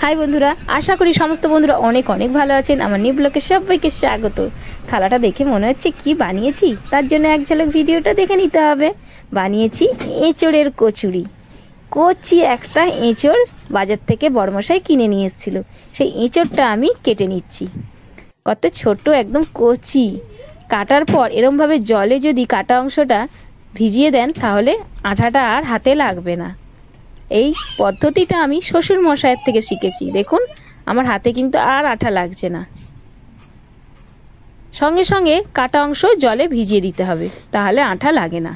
High বন্ধুরা, আশা করি সমস্ত বন্ধুরা অনেক অনেক ভালো আছেন। আমার নিউ ব্লগে সবাইকে স্বাগত। থালাটা দেখে মনে হচ্ছে কি বানিয়েছি, তার জন্য এক ঝলক ভিডিওটা দেখে নিতে হবে। বানিয়েছি এঁচড়ের কচুরি। কচি একটা এঁচড় বাজার থেকে বড়মশাই কিনে নিয়ে এসেছিল। সেই এঁচড়টা আমি কেটে নিচ্ছি। কত ছোট, একদম কচি। কাটার পর এরমভাবে জলে যদি কাটা অংশটা ভিজিয়ে দেন, তাহলে আঠাটা আর হাতে লাগবে না। এই পদ্ধতিটা আমি শ্বশুর মশাইয়ের থেকে শিখেছি। দেখুন, আমার হাতে কিন্তু আর আঠা লাগছে না। সঙ্গে সঙ্গে কাটা অংশ জলে ভিজিয়ে দিতে হবে, তাহলে আঠা লাগে না।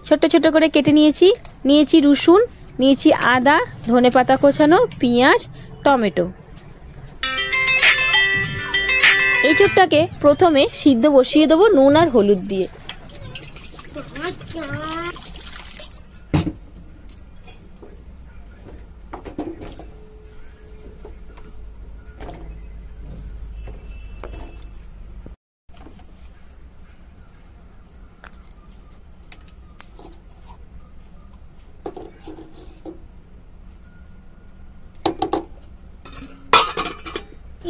ছোট ছোট করে কেটে নিয়েছি রসুন, নিয়েছি আদা, ধনেপাতা কোচানো, পেঁয়াজ, টমেটো। এঁচড়টাকে প্রথমে সিদ্ধ বসিয়ে দেবো নুন আর হলুদ দিয়ে।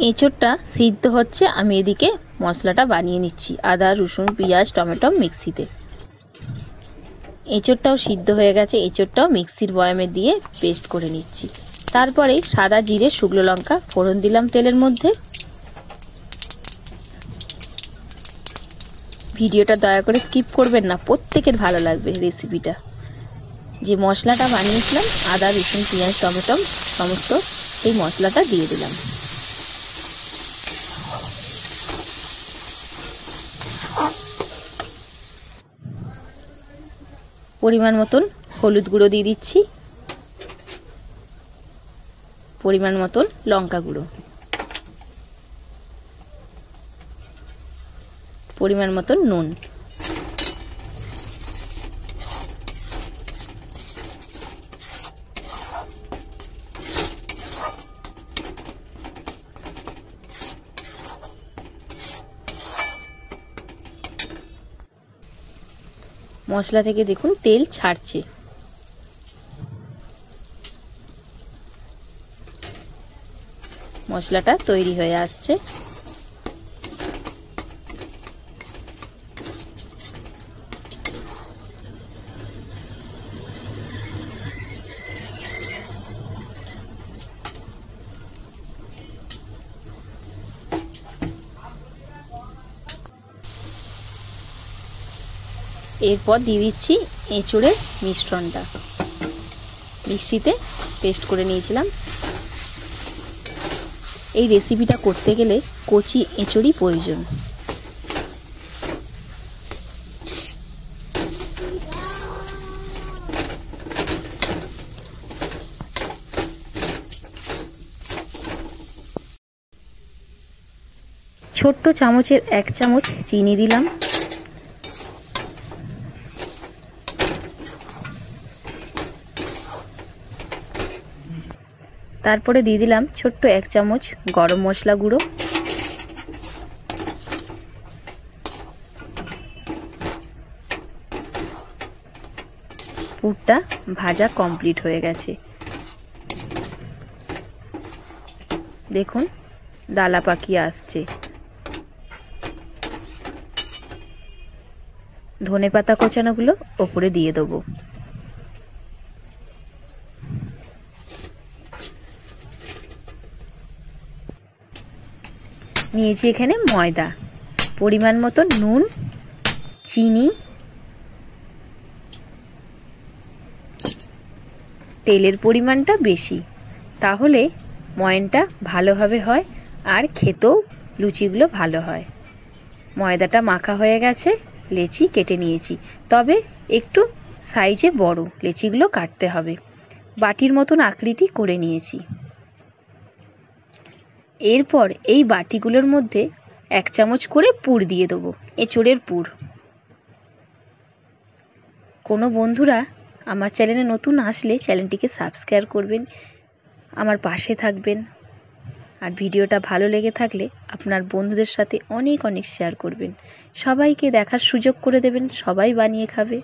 এঁচড়টা সিদ্ধ হচ্ছে, আমি এদিকে মশলাটা বানিয়ে নিচ্ছি। আদা, রসুন, পেঁয়াজ, টমেটো মিক্সিতে। এঁচড়টাও সিদ্ধ হয়ে গেছে, এঁচড়টাও মিক্সির বয়ামে দিয়ে পেস্ট করে নিচ্ছি। তারপরে সাদা জিরে, শুকনো লঙ্কা ফোড়ন দিলাম তেলের মধ্যে। ভিডিওটা দয়া করে স্কিপ করবেন না, প্রত্যেকের ভালো লাগবে রেসিপিটা। যে মশলাটা বানিয়েছিলাম, আদা, রসুন, পেঁয়াজ, টমেটো সমস্ত এই মশলাটা দিয়ে দিলাম। পরিমাণ মতন হলুদ গুঁড়ো দিয়ে দিচ্ছি, পরিমাণ মতন লঙ্কা গুঁড়ো, পরিমাণ মতন নুন। মশলা থেকে দেখুন তেল ছাড়ছে। মশলাটা তৈরি হয়ে আসছে। এরপর দিয়ে দিচ্ছি এঁচড়ের মিশ্রণটা। মিক্সিতে পেস্ট করে নিয়েছিলাম। এই রেসিপিটা করতে গেলে কচি এঁচড়ই প্রয়োজন। ছোট্ট চামচের 1 চামচ চিনি দিলাম। তারপরে দিয়ে দিলাম ছোট্ট 1 চামচ গরম মশলা গুঁড়ো। পুরটা ভাজা কমপ্লিট হয়ে গেছে। দেখুন ডালা পাকিয়ে আসছে। ধনেপাতা কোচানোগুলো ওপরে দিয়ে দেবো। নিয়েছি এখানে ময়দা, পরিমাণ মতো নুন, চিনি, তেলের পরিমাণটা বেশি, তাহলে ময়ানটা ভালোভাবে হয় আর খেতেও লুচিগুলো ভালো হয়। ময়দাটা মাখা হয়ে গেছে, লেচি কেটে নিয়েছি, তবে একটু সাইজে বড় লেচিগুলো কাটতে হবে। বাটির মতন আকৃতি করে নিয়েছি। এরপর এই বাটিগুলোর মধ্যে 1 চামচ করে পুর দিয়ে দেবো, এঁচড়ের পুর। কোনো বন্ধুরা আমার চ্যানেলে নতুন আসলে চ্যানেলটিকে সাবস্ক্রাইব করবেন, আমার পাশে থাকবেন। আর ভিডিওটা ভালো লেগে থাকলে আপনার বন্ধুদের সাথে অনেক অনেক শেয়ার করবেন। সবাইকে দেখার সুযোগ করে দেবেন, সবাই বানিয়ে খাবে।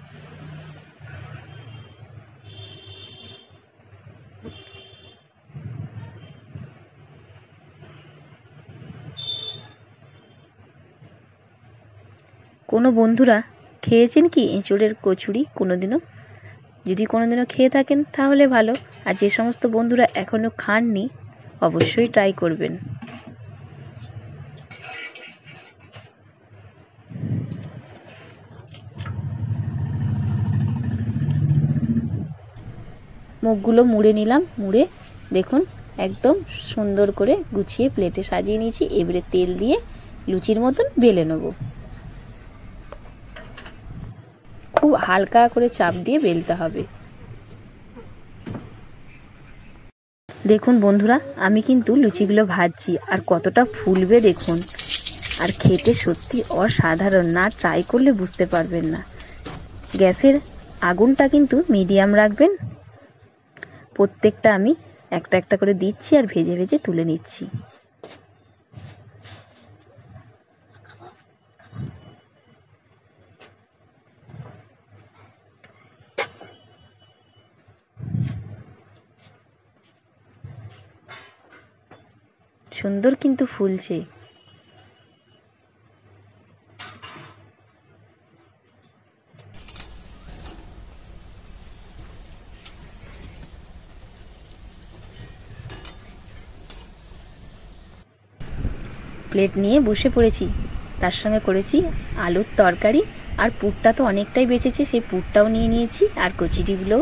কোনো বন্ধুরা খেয়েছেন কি এঁচোড়ের কচুরি কোনোদিনও? যদি কোনোদিনও খেয়ে থাকেন তাহলে ভালো, আর যে সমস্ত বন্ধুরা এখনও খাননি অবশ্যই ট্রাই করবেন। মুখগুলো মুড়ে নিলাম, মুড়ে দেখুন একদম সুন্দর করে গুছিয়ে প্লেটে সাজিয়ে নিয়েছি। এবারে তেল দিয়ে লুচির মতন বেলে নেব। খুব হালকা করে চাপ দিয়ে বেলতে হবে। দেখুন বন্ধুরা, আমি কিন্তু লুচিগুলো ভাজছি আর কতটা ফুলবে দেখুন। আর খেতে সত্যি অসাধারণ, না ট্রাই করলে বুঝতে পারবেন না। গ্যাসের আগুনটা কিন্তু মিডিয়াম রাখবেন। প্রত্যেকটা আমি একটা একটা করে দিচ্ছি আর ভেজে ভেজে তুলে নিচ্ছি। সুন্দর কিন্তু ফুলছে। প্লেট নিয়ে বসে পড়েছি, তার সঙ্গে করেছি আলুর তরকারি, আর পুরটা তো অনেকটাই বেঁচেছে, সেই পুরটাও নিয়ে নিয়েছি, আর কচুরিগুলো